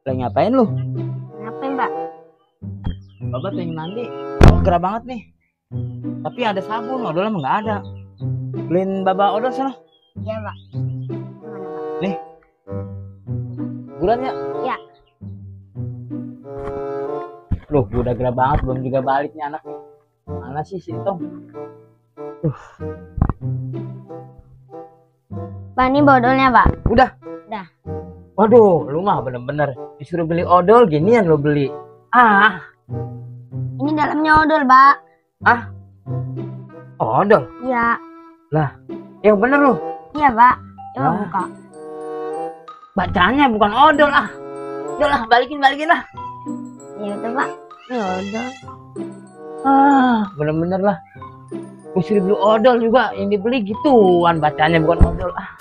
Lagi ngapain lu? Ngapain, Pak? Bapak pengen mandi. Gerah banget nih. Tapi ada sabun, odol emang nggak ada. Beliin Bapak odol sana. Iya, Pak. Mana, Pak? Nih. Bulan ya? Ya. Loh, gua udah gerah banget, belum juga balik nih anak nih. Mana sih si Tong? Pak, ini bodolnya, Pak. Udah. Udah. Waduh, lu mah bener-bener disuruh beli odol ginian lo beli. Ah, Ini dalamnya odol, Pak. odol. Iya. Yang bener lu. Iya, Pak. Coba Wah. buka. Bacanya bukan odol ah. Udah lah, balikin lah. Iya, betul, Pak. Ini odol. Bener-bener lah. Gue suruh beli odol juga, yang dibeli gituan bacanya bukan odol ah.